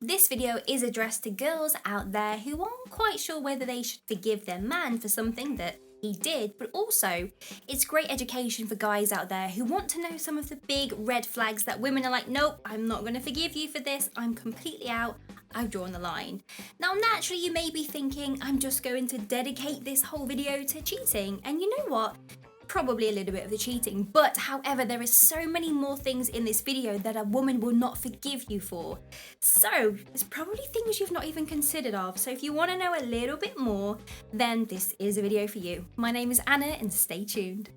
This video is addressed to girls out there who aren't quite sure whether they should forgive their man for something that he did, but also it's great education for guys out there who want to know some of the big red flags that women are like, nope, I'm not going to forgive you for this, I'm completely out, I've drawn the line. Now naturally you may be thinking, I'm just going to dedicate this whole video to cheating, and you know what? Probably a little bit of the cheating, but however there is so many more things in this video that a woman will not forgive you for. So there's probably things you've not even considered of, so if you want to know a little bit more, then this is a video for you. My name is Anna and stay tuned.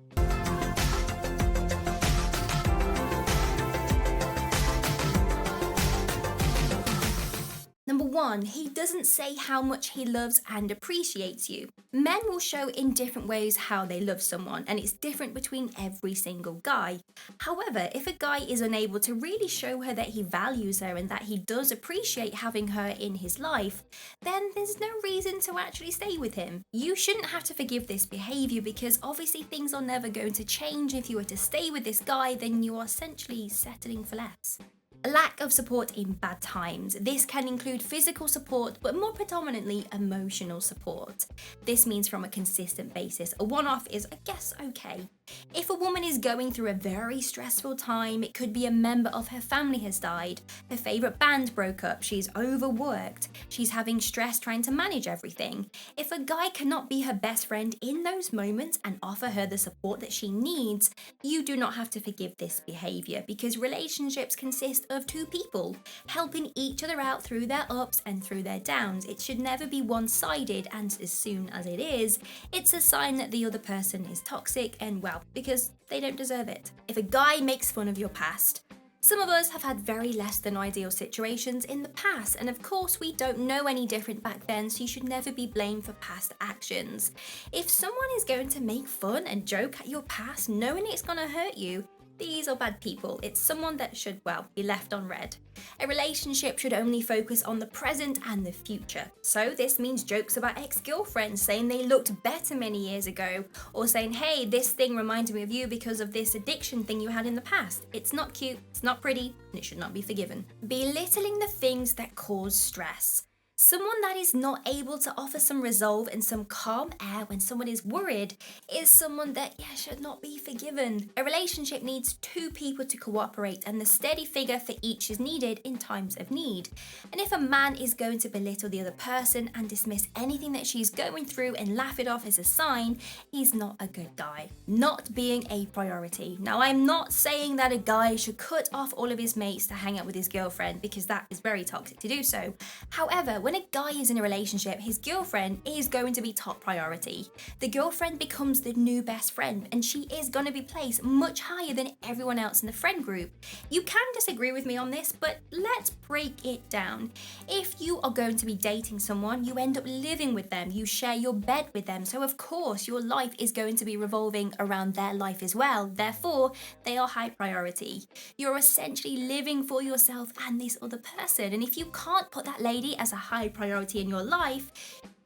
Number 1, he doesn't say how much he loves and appreciates you. Men will show in different ways how they love someone, and it's different between every single guy. However, if a guy is unable to really show her that he values her and that he does appreciate having her in his life, then there's no reason to actually stay with him. You shouldn't have to forgive this behavior because obviously things are never going to change. If you were to stay with this guy, then you are essentially settling for less. A lack of support in bad times. This can include physical support, but more predominantly emotional support. This means from a consistent basis. A one-off is, I guess, okay. If a woman is going through a very stressful time, it could be a member of her family has died, her favourite band broke up, she's overworked, she's having stress trying to manage everything. If a guy cannot be her best friend in those moments and offer her the support that she needs, you do not have to forgive this behaviour because relationships consist of two people helping each other out through their ups and through their downs. It should never be one-sided, and as soon as it is, it's a sign that the other person is toxic and, well, because they don't deserve it. If a guy makes fun of your past, some of us have had very less than ideal situations in the past, and of course we don't know any different back then, so you should never be blamed for past actions. If someone is going to make fun and joke at your past knowing it's going to hurt you, these are bad people. It's someone that should, well, be left on red. A relationship should only focus on the present and the future. So this means jokes about ex-girlfriends saying they looked better many years ago, or saying, hey, this thing reminded me of you because of this addiction thing you had in the past. It's not cute, it's not pretty, and it should not be forgiven. Belittling the things that cause stress. Someone that is not able to offer some resolve and some calm air when someone is worried is someone that, should not be forgiven. A relationship needs two people to cooperate, and the steady figure for each is needed in times of need. And if a man is going to belittle the other person and dismiss anything that she's going through and laugh it off as a sign, he's not a good guy. Not being a priority. Now, I'm not saying that a guy should cut off all of his mates to hang out with his girlfriend because that is very toxic to do so. However, when a guy is in a relationship, his girlfriend is going to be top priority. The girlfriend becomes the new best friend, and she is going to be placed much higher than everyone else in the friend group. You can disagree with me on this, but let's break it down. If you are going to be dating someone, you end up living with them, you share your bed with them, so of course your life is going to be revolving around their life as well. Therefore, they are high priority. You're essentially living for yourself and this other person, and if you can't put that lady as a high priority in your life,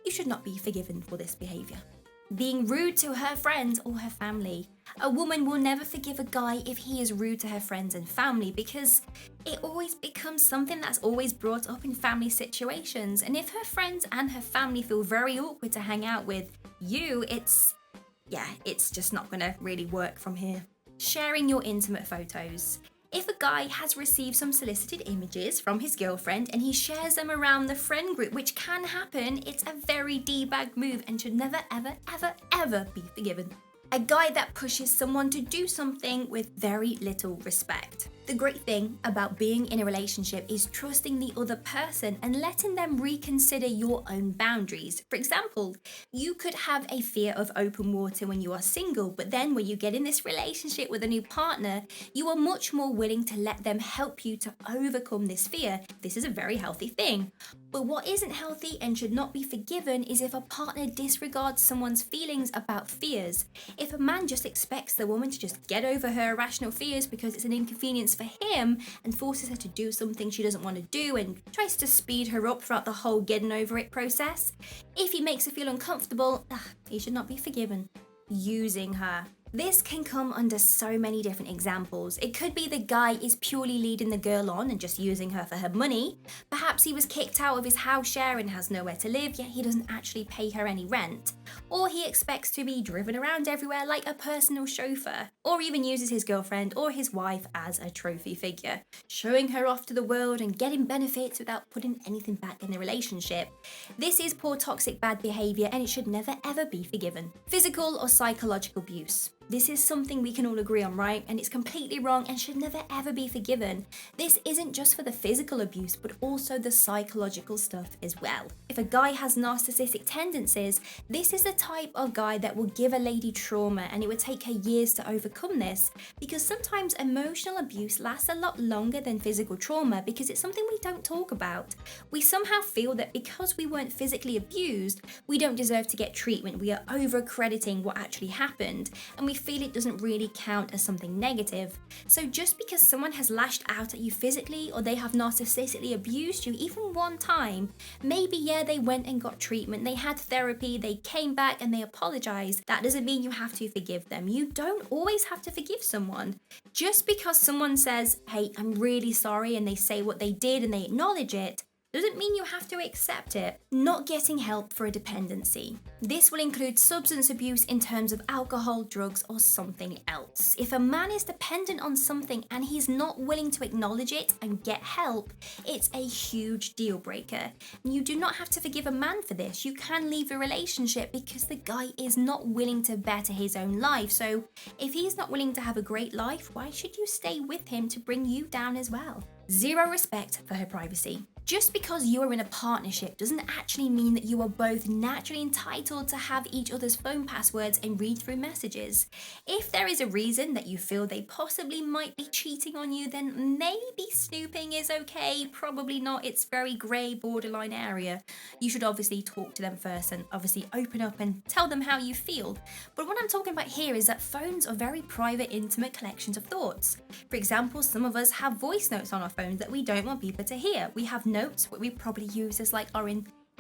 you should not be forgiven for this behaviour. Being rude to her friends or her family. A woman will never forgive a guy if he is rude to her friends and family because it always becomes something that's always brought up in family situations. And if her friends and her family feel very awkward to hang out with you, it's just not going to really work from here. Sharing your intimate photos. If a guy has received some solicited images from his girlfriend and he shares them around the friend group, which can happen, it's a very D-bag move and should never, ever, ever, ever be forgiven. A guy that pushes someone to do something with very little respect. The great thing about being in a relationship is trusting the other person and letting them reconsider your own boundaries. For example, you could have a fear of open water when you are single, but then when you get in this relationship with a new partner, you are much more willing to let them help you to overcome this fear. This is a very healthy thing. But what isn't healthy and should not be forgiven is if a partner disregards someone's feelings about fears. If a man just expects the woman to just get over her irrational fears because it's an inconvenience for him and forces her to do something she doesn't want to do and tries to speed her up throughout the whole getting over it process, if he makes her feel uncomfortable, he should not be forgiven. Using her. This can come under so many different examples. It could be the guy is purely leading the girl on and just using her for her money. Perhaps he was kicked out of his house share and has nowhere to live, yet he doesn't actually pay her any rent. Or he expects to be driven around everywhere like a personal chauffeur. Or even uses his girlfriend or his wife as a trophy figure, showing her off to the world and getting benefits without putting anything back in the relationship. This is poor toxic bad behaviour and it should never ever be forgiven. Physical or psychological abuse. This is something we can all agree on, right? And it's completely wrong and should never ever be forgiven. This isn't just for the physical abuse, but also the psychological stuff as well. If a guy has narcissistic tendencies, this is the type of guy that will give a lady trauma, and it would take her years to overcome this, because sometimes emotional abuse lasts a lot longer than physical trauma because it's something we don't talk about. We somehow feel that because we weren't physically abused, we don't deserve to get treatment. We are over-crediting what actually happened, and we feel it doesn't really count as something negative. So just because someone has lashed out at you physically, or they have narcissistically abused you even one time, maybe they went and got treatment, they had therapy, they came back and they apologized. That doesn't mean you have to forgive them. You don't always have to forgive someone. Just because someone says, hey, I'm really sorry, and they say what they did and they acknowledge it, doesn't mean you have to accept it. Not getting help for a dependency. This will include substance abuse in terms of alcohol, drugs, or something else. If a man is dependent on something and he's not willing to acknowledge it and get help, it's a huge deal breaker. And you do not have to forgive a man for this. You can leave a relationship because the guy is not willing to better his own life. So if he's not willing to have a great life, why should you stay with him to bring you down as well? Zero respect for her privacy. Just because you are in a partnership doesn't actually mean that you are both naturally entitled to have each other's phone passwords and read through messages. If there is a reason that you feel they possibly might be cheating on you, then maybe snooping is okay. Probably not. It's very grey, borderline area. You should obviously talk to them first and obviously open up and tell them how you feel. But what I'm talking about here is that phones are very private, intimate collections of thoughts. For example, some of us have voice notes on our phones that we don't want people to hear. We have notes, what we probably use as like our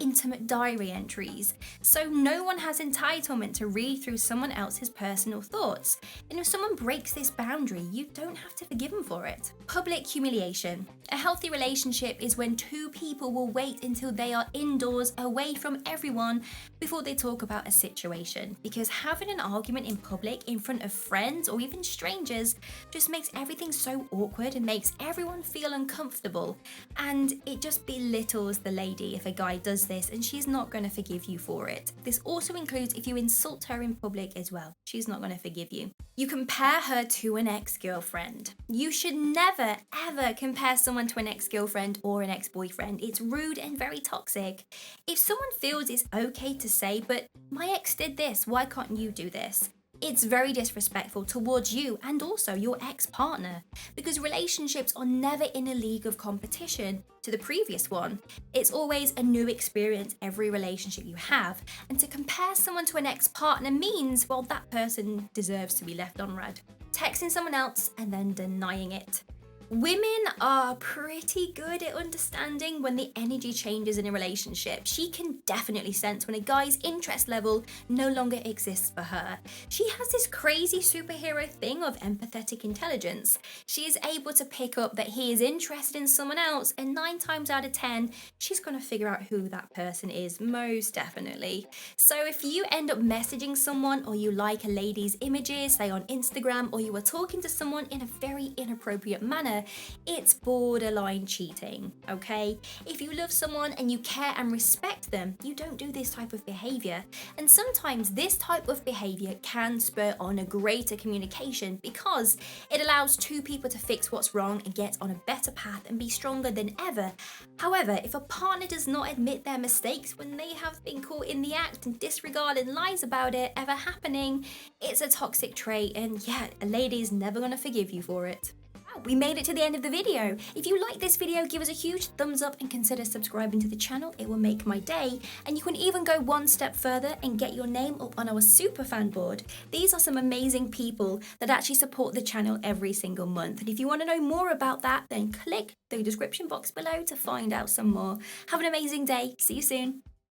intimate diary entries. So no one has entitlement to read through someone else's personal thoughts. And if someone breaks this boundary, you don't have to forgive them for it. Public humiliation. A healthy relationship is when two people will wait until they are indoors, away from everyone, before they talk about a situation. Because having an argument in public in front of friends or even strangers just makes everything so awkward and makes everyone feel uncomfortable. And it just belittles the lady if a guy does this, and she's not going to forgive you for it. This also includes if you insult her in public as well. She's not going to forgive you. You compare her to an ex-girlfriend. You should never ever compare someone to an ex-girlfriend or an ex-boyfriend. It's rude and very toxic. If someone feels it's okay to say, but my ex did this, why can't you do this? It's very disrespectful towards you and also your ex-partner, because relationships are never in a league of competition to the previous one. It's always a new experience every relationship you have, and to compare someone to an ex-partner means, well, that person deserves to be left on red. Texting someone else and then denying it. Women are pretty good at understanding when the energy changes in a relationship. She can definitely sense when a guy's interest level no longer exists for her. She has this crazy superhero thing of empathetic intelligence. She is able to pick up that he is interested in someone else, and 9 times out of 10, she's going to figure out who that person is, most definitely. So if you end up messaging someone, or you like a lady's images, say on Instagram, or you are talking to someone in a very inappropriate manner, it's borderline cheating, okay? If you love someone and you care and respect them, you don't do this type of behavior. And sometimes this type of behavior can spur on a greater communication because it allows two people to fix what's wrong and get on a better path and be stronger than ever. However, if a partner does not admit their mistakes when they have been caught in the act and disregard and lies about it ever happening, it's a toxic trait, and yeah, a lady is never going to forgive you for it. We made it to the end of the video. If you like this video, give us a huge thumbs up and consider subscribing to the channel. It will make my day. And you can even go one step further and get your name up on our super fan board. These are some amazing people that actually support the channel every single month. And if you want to know more about that, then click the description box below to find out some more. Have an amazing day. See you soon.